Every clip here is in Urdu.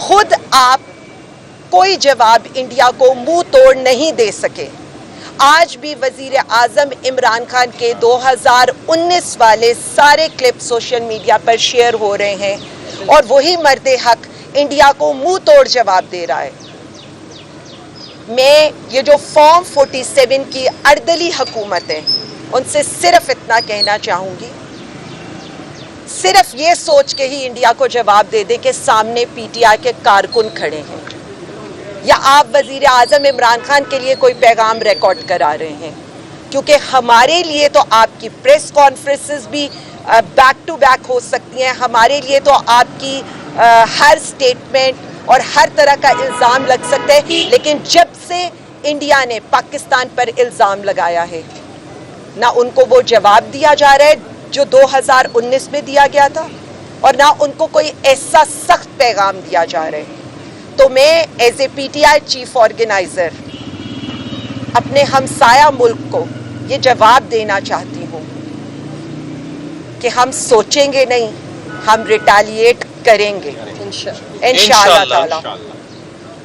خود آپ کوئی جواب انڈیا کو منہ توڑ نہیں دے سکے. آج بھی وزیر اعظم عمران خان کے 2019 والے سارے کلپ سوشل میڈیا پر شیئر ہو رہے ہیں اور وہی مرد حق انڈیا کو منہ توڑ جواب دے رہا ہے. میں یہ جو فارم 47 کی اردلی حکومت ہے ان سے صرف اتنا کہنا چاہوں گی، صرف یہ سوچ کے ہی انڈیا کو جواب دے دے کہ سامنے پی ٹی آئی کے کارکن کھڑے ہیں، یا آپ وزیر اعظم عمران خان کے لیے کوئی پیغام ریکارڈ کرا رہے ہیں، کیونکہ ہمارے لیے تو آپ کی پریس کانفرنسز بھی بیک ٹو بیک ہو سکتی ہیں، ہمارے لیے تو آپ کی ہر سٹیٹمنٹ اور ہر طرح کا الزام لگ سکتا ہے، لیکن جب سے انڈیا نے پاکستان پر الزام لگایا ہے نہ ان کو وہ جواب دیا جا رہا ہے جو 2019 میں دیا گیا تھا، اور نہ ان کو کوئی ایسا سخت پیغام دیا جا رہا ہے. تو میں as a P T I chief organiser اپنے ہمسایہ ملک کو یہ جواب دینا چاہتی ہوں کہ ہم سوچیں گے نہیں، ہم ریٹیلیٹ کریں گے انشاءاللہ تعالی،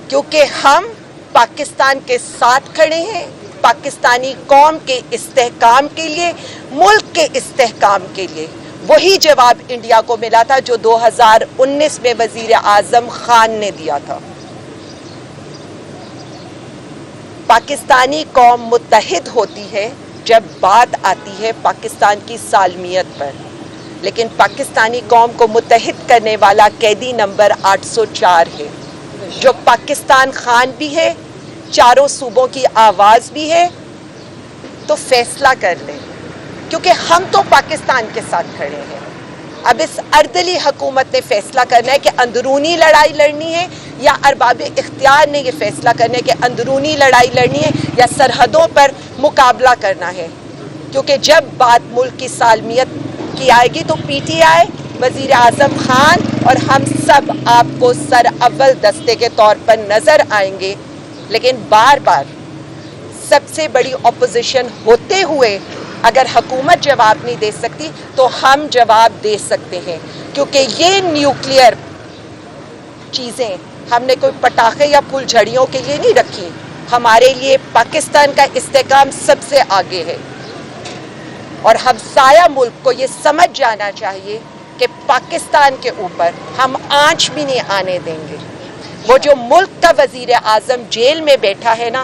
کیونکہ ہم پاکستان کے ساتھ کھڑے ہیں، پاکستانی قوم کے استحکام کے لیے، ملک کے استحکام کے لیے. وہی جواب انڈیا کو ملا تھا جو 2019 میں وزیر اعظم خان نے دیا تھا. پاکستانی قوم متحد ہوتی ہے جب بات آتی ہے پاکستان کی سالمیت پر، لیکن پاکستانی قوم کو متحد کرنے والا قیدی نمبر 804 ہے، جو پاکستان خان بھی ہے، چاروں صوبوں کی آواز بھی ہے. تو فیصلہ کر لیں، کیونکہ ہم تو پاکستان کے ساتھ کھڑے ہیں. اب اس اردلی حکومت نے فیصلہ کرنا ہے کہ اندرونی لڑائی لڑنی ہے، یا ارباب اختیار نے یہ فیصلہ کرنا ہے کہ اندرونی لڑائی لڑنی ہے یا سرحدوں پر مقابلہ کرنا ہے. کیونکہ جب بات ملک کی سالمیت کی آئے گی تو پی ٹی آئی، وزیر اعظم خان اور ہم سب آپ کو سر اول دستے کے طور پر نظر آئیں گے. لیکن بار بار سب سے بڑی اپوزیشن ہوتے ہوئے اگر حکومت جواب نہیں دے سکتی تو ہم جواب دے سکتے ہیں، کیونکہ یہ نیوکلیئر چیزیں ہم نے کوئی پٹاخے یا پھول جھڑیوں کے لیے نہیں رکھی. ہمارے لیے پاکستان کا استحکام سب سے آگے ہے، اور ہمسایہ ملک کو یہ سمجھ جانا چاہیے کہ پاکستان کے اوپر ہم آنچ بھی نہیں آنے دیں گے. وہ جو ملک کا وزیر اعظم جیل میں بیٹھا ہے نا،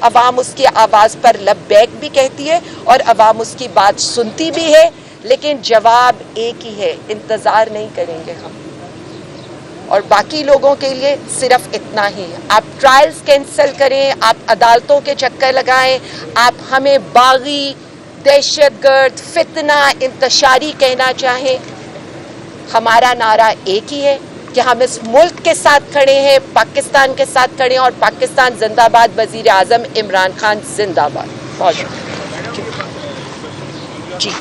عوام اس کی آواز پر لبیک بھی کہتی ہے اور عوام اس کی بات سنتی بھی ہے، لیکن جواب ایک ہی ہے، انتظار نہیں کریں گے ہم. اور باقی لوگوں کے لیے صرف اتنا ہی، آپ ٹرائلز کینسل کریں، آپ عدالتوں کے چکر لگائیں، آپ ہمیں باغی، دہشت گرد، فتنہ، انتشاری کہنا چاہیں، ہمارا نعرہ ایک ہی ہے کہ ہم اس ملک کے ساتھ کھڑے ہیں، پاکستان کے ساتھ کھڑے ہیں، اور پاکستان زندہ باد، وزیر اعظم عمران خان زندہ باد. بہت شکریہ. جی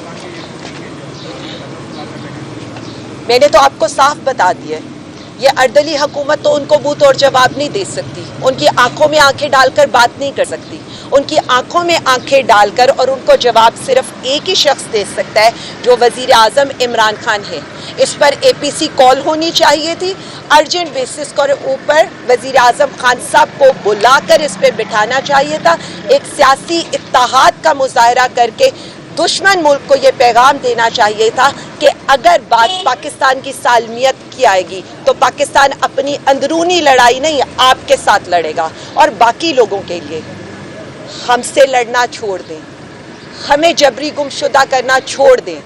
میں نے تو آپ کو صاف بتا دیا ہے، یہ اردلی حکومت تو ان کو منہ توڑ جواب نہیں دے سکتی، ان کی آنکھوں میں آنکھیں ڈال کر بات نہیں کر سکتی. ان کی آنکھوں میں آنکھیں ڈال کر اور ان کو جواب صرف ایک ہی شخص دے سکتا ہے جو وزیر اعظم عمران خان ہے. اس پر اے پی سی کال ہونی چاہیے تھی، ارجنٹ بیسس کے اوپر وزیر اعظم خان صاحب کو بلا کر اس پہ بٹھانا چاہیے تھا، ایک سیاسی اتحاد کا مظاہرہ کر کے دشمن ملک کو یہ پیغام دینا چاہیے تھا کہ اگر بات پاکستان کی سالمیت کی آئے گی تو پاکستان اپنی اندرونی لڑائی نہیں آپ کے ساتھ لڑے گا. اور باقی لوگوں کے لیے ہم سے لڑنا چھوڑ دیں، ہمیں جبری گمشدہ کرنا چھوڑ دیں،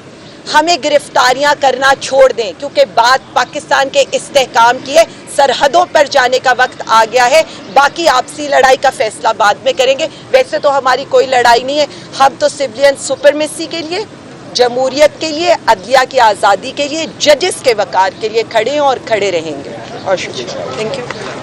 ہمیں گرفتاریاں کرنا چھوڑ دیں، کیونکہ بات پاکستان کے استحکام کی ہے. سرحدوں پر جانے کا وقت آ گیا ہے، باقی آپسی لڑائی کا فیصلہ بعد میں کریں گے. ویسے تو ہماری کوئی لڑائی نہیں ہے، ہم تو سویلین سپرمیسی کے لیے، جمہوریت کے لیے، عدلیہ کی آزادی کے لیے، ججز کے وقار کے لیے کھڑے ہیں اور کھڑے رہیں گے. اور شکریہ. Thank you.